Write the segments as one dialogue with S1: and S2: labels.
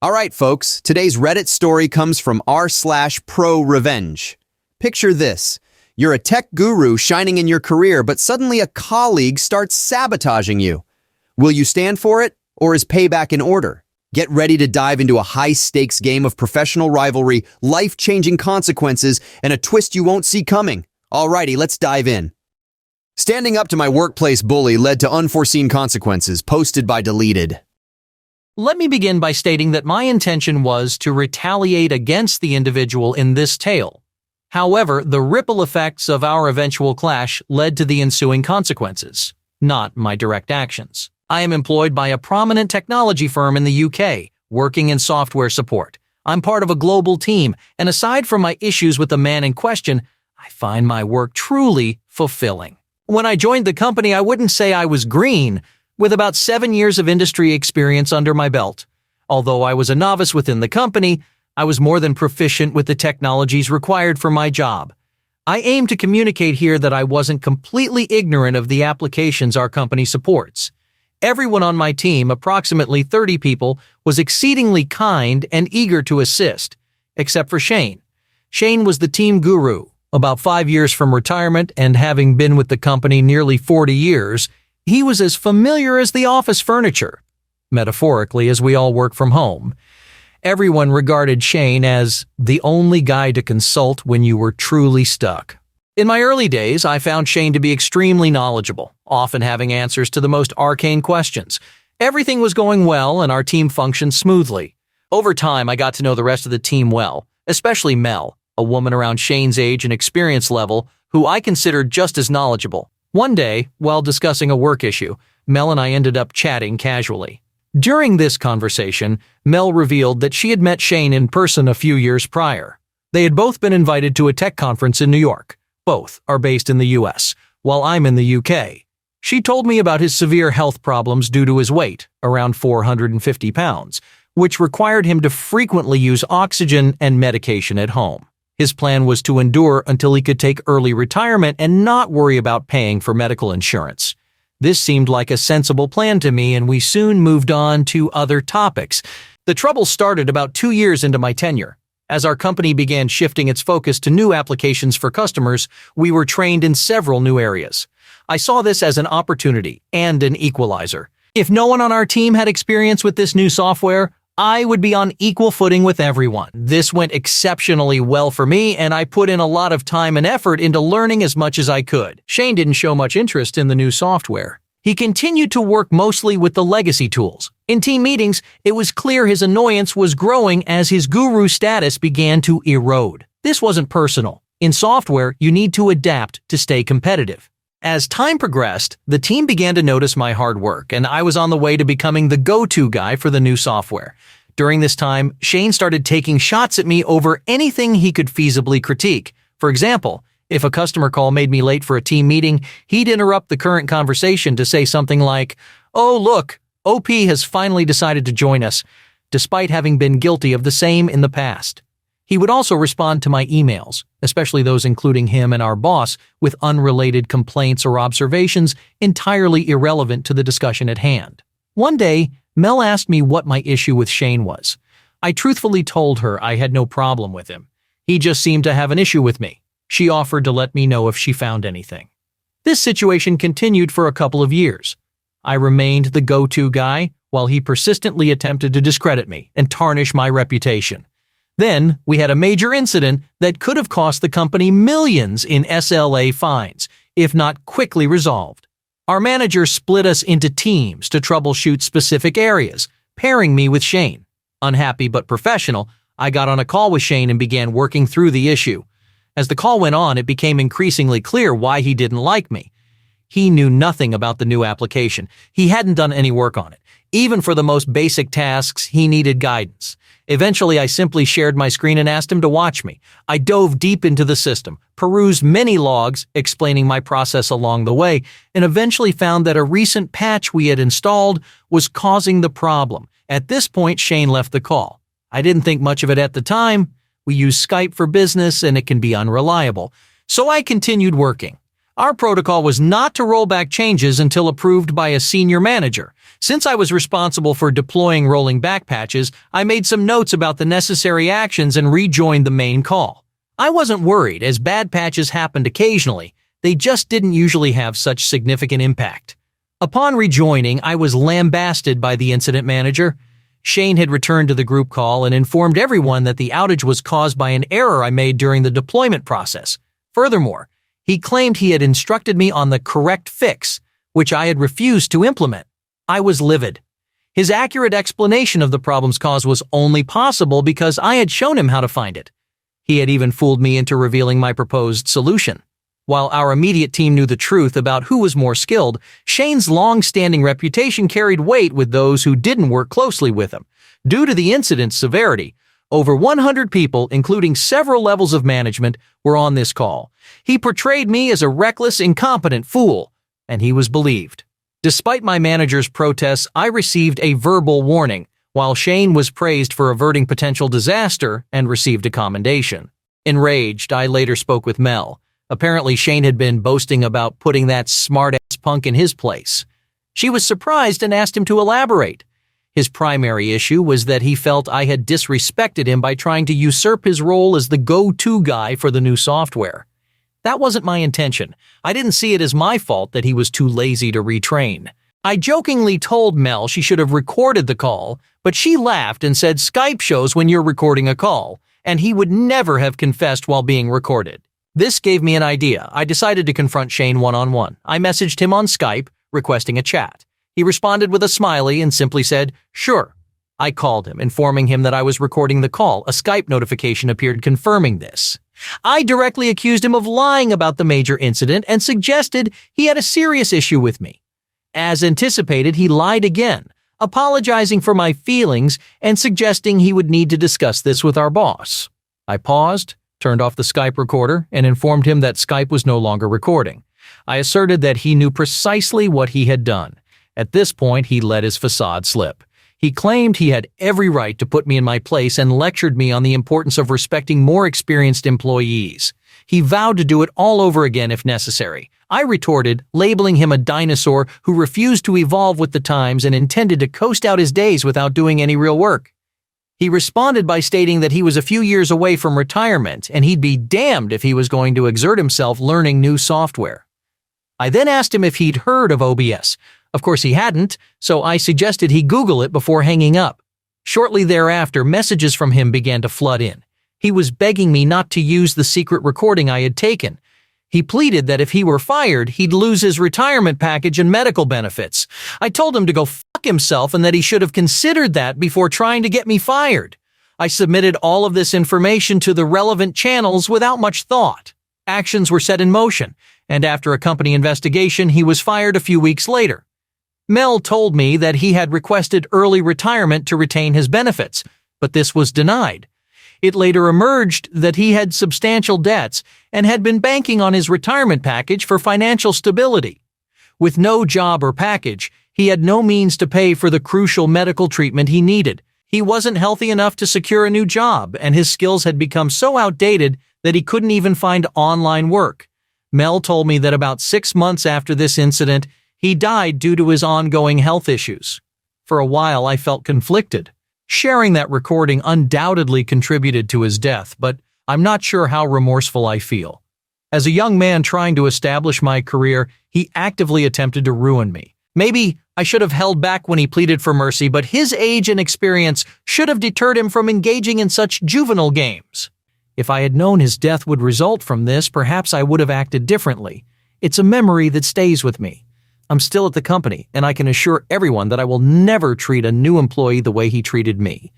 S1: All right, folks, today's Reddit story comes from r/ProRevenge. Picture this. You're a tech guru shining in your career, but suddenly a colleague starts sabotaging you. Will you stand for it, or is payback in order? Get ready to dive into a high-stakes game of professional rivalry, life-changing consequences, and a twist you won't see coming. Alrighty, let's dive in. Standing up to my workplace bully led to unforeseen consequences, posted by Deleted.
S2: Let me begin by stating that my intention was to retaliate against the individual in this tale. However, the ripple effects of our eventual clash led to the ensuing consequences, not my direct actions. I am employed by a prominent technology firm in the UK, working in software support. I'm part of a global team, and aside from my issues with the man in question, I find my work truly fulfilling. When I joined the company, I wouldn't say I was green, with about 7 years of industry experience under my belt. Although I was a novice within the company, I was more than proficient with the technologies required for my job. I aim to communicate here that I wasn't completely ignorant of the applications our company supports. Everyone on my team, approximately 30 people, was exceedingly kind and eager to assist, except for Shane. Shane was the team guru. About 5 years from retirement and having been with the company nearly 40 years, he was as familiar as the office furniture, metaphorically, as we all work from home. Everyone regarded Shane as the only guy to consult when you were truly stuck. In my early days, I found Shane to be extremely knowledgeable, often having answers to the most arcane questions. Everything was going well and our team functioned smoothly. Over time, I got to know the rest of the team well, especially Mel, a woman around Shane's age and experience level, who I considered just as knowledgeable. One day, while discussing a work issue, Mel and I ended up chatting casually. During this conversation, Mel revealed that she had met Shane in person a few years prior. They had both been invited to a tech conference in New York. Both are based in the US, while I'm in the UK. She told me about his severe health problems due to his weight, around 450 pounds, which required him to frequently use oxygen and medication at home. His plan was to endure until he could take early retirement and not worry about paying for medical insurance. This seemed like a sensible plan to me, and we soon moved on to other topics. The trouble started about 2 years into my tenure. As our company began shifting its focus to new applications for customers, we were trained in several new areas. I saw this as an opportunity and an equalizer. If no one on our team had experience with this new software, I would be on equal footing with everyone. This went exceptionally well for me, and I put in a lot of time and effort into learning as much as I could. Shane didn't show much interest in the new software. He continued to work mostly with the legacy tools. In team meetings, it was clear his annoyance was growing as his guru status began to erode. This wasn't personal. In software, you need to adapt to stay competitive. As time progressed, the team began to notice my hard work, and I was on the way to becoming the go-to guy for the new software. During this time, Shane started taking shots at me over anything he could feasibly critique. For example, if a customer call made me late for a team meeting, he'd interrupt the current conversation to say something like, "Oh, look, OP has finally decided to join us," despite having been guilty of the same in the past. He would also respond to my emails, especially those including him and our boss, with unrelated complaints or observations entirely irrelevant to the discussion at hand. One day, Mel asked me what my issue with Shane was. I truthfully told her I had no problem with him. He just seemed to have an issue with me. She offered to let me know if she found anything. This situation continued for a couple of years. I remained the go-to guy while he persistently attempted to discredit me and tarnish my reputation. Then, we had a major incident that could have cost the company millions in SLA fines, if not quickly resolved. Our manager split us into teams to troubleshoot specific areas, pairing me with Shane. Unhappy but professional, I got on a call with Shane and began working through the issue. As the call went on, it became increasingly clear why he didn't like me. He knew nothing about the new application. He hadn't done any work on it. Even for the most basic tasks, he needed guidance. Eventually, I simply shared my screen and asked him to watch me. I dove deep into the system, perused many logs explaining my process along the way, and eventually found that a recent patch we had installed was causing the problem. At this point, Shane left the call. I didn't think much of it at the time. We use Skype for business, and it can be unreliable. So I continued working. Our protocol was not to roll back changes until approved by a senior manager. Since I was responsible for deploying rolling back patches, I made some notes about the necessary actions and rejoined the main call. I wasn't worried, as bad patches happened occasionally. They just didn't usually have such significant impact. Upon rejoining, I was lambasted by the incident manager. Shane had returned to the group call and informed everyone that the outage was caused by an error I made during the deployment process. Furthermore, he claimed he had instructed me on the correct fix, which I had refused to implement. I was livid. His accurate explanation of the problem's cause was only possible because I had shown him how to find it. He had even fooled me into revealing my proposed solution. While our immediate team knew the truth about who was more skilled, Shane's long-standing reputation carried weight with those who didn't work closely with him. Due to the incident's severity, over 100 people, including several levels of management, were on this call. He portrayed me as a reckless, incompetent fool, and he was believed. Despite my manager's protests, I received a verbal warning, while Shane was praised for averting potential disaster and received a commendation. Enraged, I later spoke with Mel. Apparently, Shane had been boasting about putting that smart-ass punk in his place. She was surprised and asked him to elaborate. His primary issue was that he felt I had disrespected him by trying to usurp his role as the go-to guy for the new software. That wasn't my intention. I didn't see it as my fault that he was too lazy to retrain. I jokingly told Mel she should have recorded the call, but she laughed and said Skype shows when you're recording a call, and he would never have confessed while being recorded. This gave me an idea. I decided to confront Shane one-on-one. I messaged him on Skype, requesting a chat. He responded with a smiley and simply said, "Sure." I called him, informing him that I was recording the call. A Skype notification appeared confirming this. I directly accused him of lying about the major incident and suggested he had a serious issue with me. As anticipated, he lied again, apologizing for my feelings and suggesting he would need to discuss this with our boss. I paused, turned off the Skype recorder, and informed him that Skype was no longer recording. I asserted that he knew precisely what he had done. At this point, he let his facade slip. He claimed he had every right to put me in my place and lectured me on the importance of respecting more experienced employees. He vowed to do it all over again if necessary. I retorted, labeling him a dinosaur who refused to evolve with the times and intended to coast out his days without doing any real work. He responded by stating that he was a few years away from retirement and he'd be damned if he was going to exert himself learning new software. I then asked him if he'd heard of OBS. Of course he hadn't, so I suggested he Google it before hanging up. Shortly thereafter, messages from him began to flood in. He was begging me not to use the secret recording I had taken. He pleaded that if he were fired, he'd lose his retirement package and medical benefits. I told him to go fuck himself and that he should have considered that before trying to get me fired. I submitted all of this information to the relevant channels without much thought. Actions were set in motion, and after a company investigation, he was fired a few weeks later. Mel told me that he had requested early retirement to retain his benefits, but this was denied. It later emerged that he had substantial debts and had been banking on his retirement package for financial stability. With no job or package, he had no means to pay for the crucial medical treatment he needed. He wasn't healthy enough to secure a new job, and his skills had become so outdated that he couldn't even find online work. Mel told me that about 6 months after this incident, he died due to his ongoing health issues. For a while, I felt conflicted. Sharing that recording undoubtedly contributed to his death, but I'm not sure how remorseful I feel. As a young man trying to establish my career, he actively attempted to ruin me. Maybe I should have held back when he pleaded for mercy, but his age and experience should have deterred him from engaging in such juvenile games. If I had known his death would result from this, perhaps I would have acted differently. It's a memory that stays with me. I'm still at the company, and I can assure everyone that I will never treat a new employee the way he treated me.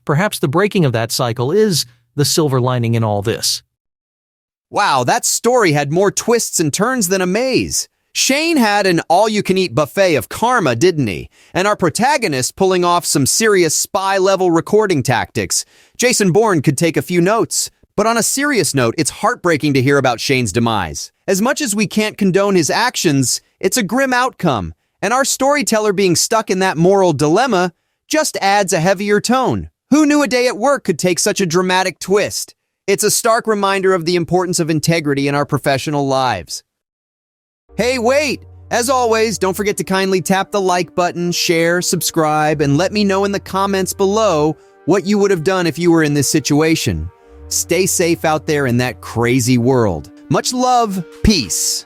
S2: Perhaps the breaking of that cycle is the silver lining in all this.
S1: Wow, that story had more twists and turns than a maze. Shane had an all-you-can-eat buffet of karma, didn't he? And our protagonist pulling off some serious spy-level recording tactics. Jason Bourne could take a few notes. But on a serious note, it's heartbreaking to hear about Shane's demise. As much as we can't condone his actions, it's a grim outcome, and our storyteller being stuck in that moral dilemma just adds a heavier tone. Who knew a day at work could take such a dramatic twist? It's a stark reminder of the importance of integrity in our professional lives. Hey, wait! As always, don't forget to kindly tap the like button, share, subscribe, and let me know in the comments below what you would have done if you were in this situation. Stay safe out there in that crazy world. Much love, peace.